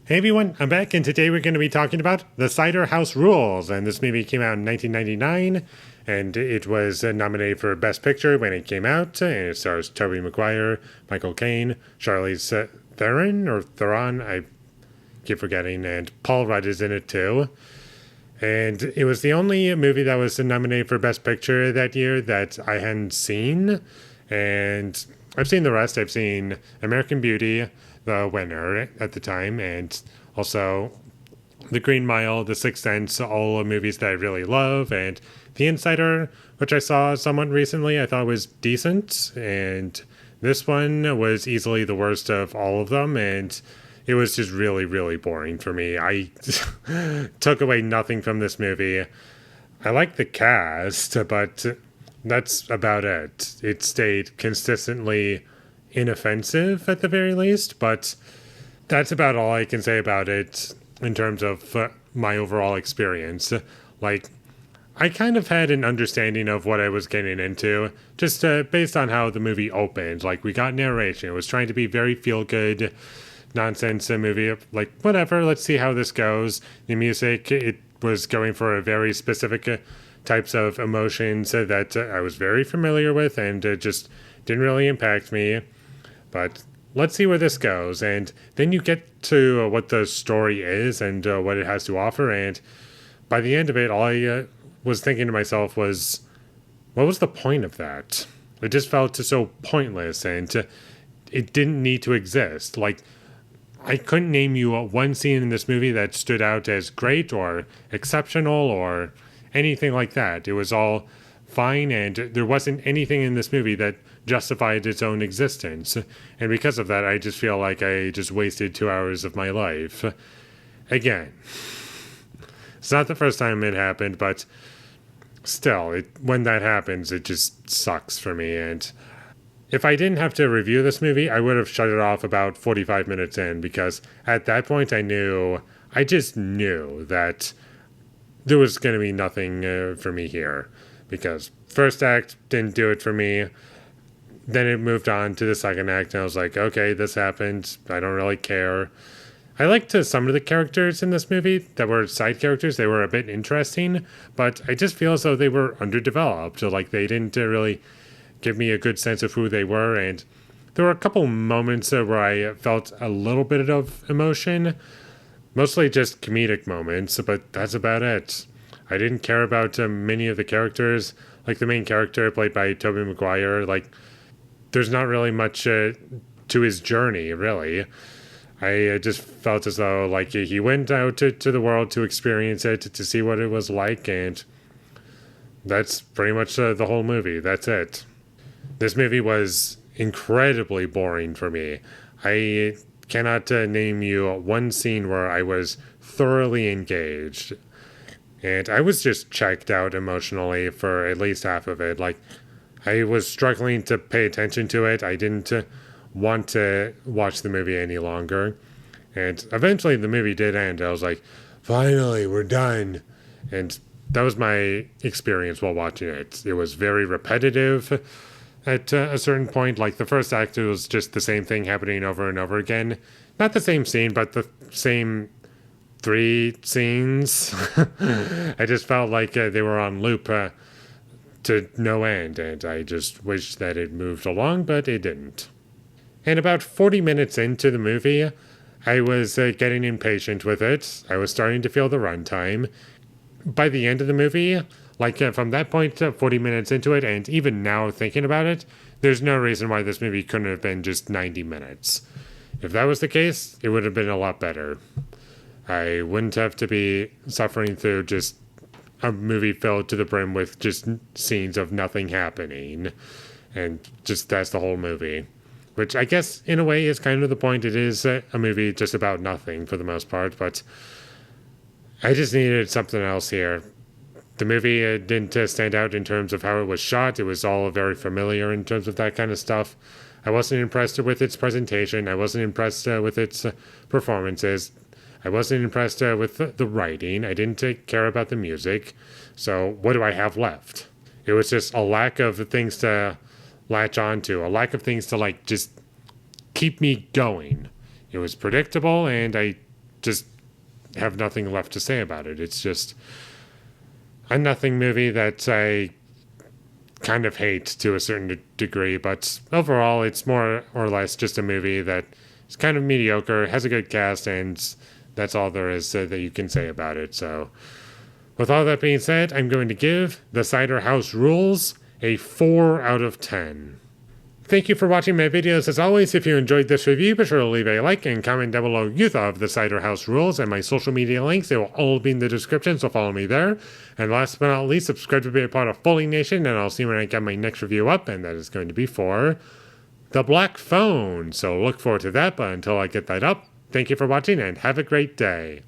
Hey everyone, I'm back, and today we're going to be talking about The Cider House Rules. And this movie came out in 1999, and it was nominated for Best Picture when it came out. And it stars Tobey Maguire, Michael Caine, Charlize Theron, I keep forgetting, and Paul Rudd is in it too. And it was the only movie that was nominated for Best Picture that year that I hadn't seen. And I've seen the rest. I've seen American Beauty, the winner at the time, and also The Green Mile, The Sixth Sense, all movies that I really love, and The Insider, which I saw somewhat recently, I thought was decent, and this one was easily the worst of all of them, and it was just really, really boring for me. I took away nothing from this movie. I like the cast, but that's about it. It stayed consistently inoffensive at the very least, but that's about all I can say about it in terms of my overall experience. Like, I kind of had an understanding of what I was getting into, just based on how the movie opened. Like, we got narration. It was trying to be very feel-good nonsense movie. Like, whatever, let's see how this goes. The music, it was going for a very specific types of emotions that I was very familiar with, and just didn't really impact me. But let's see where this goes. And then you get to what the story is and what it has to offer. And by the end of it, all I was thinking to myself was, what was the point of that? It just felt so pointless, and it didn't need to exist. Like, I couldn't name you one scene in this movie that stood out as great or exceptional or anything like that. It was all fine, and there wasn't anything in this movie that justified its own existence. And because of that, I just feel like I just wasted 2 hours of my life. Again, it's not the first time it happened, but still, when that happens, it just sucks for me. And if I didn't have to review this movie, I would have shut it off about 45 minutes in, because at that point I just knew that there was going to be nothing for me here. Because first act didn't do it for me. Then it moved on to the second act, and I was like, okay, this happened. I don't really care. I liked some of the characters in this movie that were side characters. They were a bit interesting, but I just feel as though they were underdeveloped. Like, they didn't really give me a good sense of who they were, and there were a couple moments where I felt a little bit of emotion, mostly just comedic moments, but that's about it. I didn't care about many of the characters. Like, the main character played by Tobey Maguire, like, there's not really much to his journey, really. I just felt as though, like, he went out to the world to experience it, to see what it was like, and that's pretty much the whole movie. That's it. This movie was incredibly boring for me. I cannot name you one scene where I was thoroughly engaged. And I was just checked out emotionally for at least half of it. Like, I was struggling to pay attention to it. I didn't want to watch the movie any longer. And eventually the movie did end. I was like, finally, we're done. And that was my experience while watching it. It was very repetitive at a certain point. Like, the first act was just the same thing happening over and over again. Not the same scene, but the same 3 scenes. I just felt like they were on loop to no end, and I just wished that it moved along, but it didn't. And about 40 minutes into the movie, I was getting impatient with it. I was starting to feel the runtime. By the end of the movie, like, from that point, 40 minutes into it, and even now thinking about it, there's no reason why this movie couldn't have been just 90 minutes. If that was the case, it would have been a lot better. I wouldn't have to be suffering through just a movie filled to the brim with just scenes of nothing happening. And just that's the whole movie. Which I guess, in a way, is kind of the point. It is a movie just about nothing for the most part, but I just needed something else here. The movie didn't stand out in terms of how it was shot. It was all very familiar in terms of that kind of stuff. I wasn't impressed with its presentation. I wasn't impressed with its performances. I wasn't impressed with the writing. I didn't care about the music. So what do I have left? It was just a lack of things to latch onto, a lack of things to, like, just keep me going. It was predictable, and I just have nothing left to say about it. It's just a nothing movie that I kind of hate to a certain degree, but overall it's more or less just a movie that is kind of mediocre, has a good cast, and that's all there is that you can say about it. So with all that being said, I'm going to give The Cider House Rules a 4 out of 10. Thank you for watching my videos. As always, if you enjoyed this review, be sure to leave a like and comment down below you thought of The Cider House Rules, and my social media links. They will all be in the description, so follow me there. And last but not least, subscribe to be a part of Foley Nation, and I'll see you when I get my next review up, and that is going to be for The Black Phone. So look forward to that, but until I get that up, thank you for watching, and have a great day.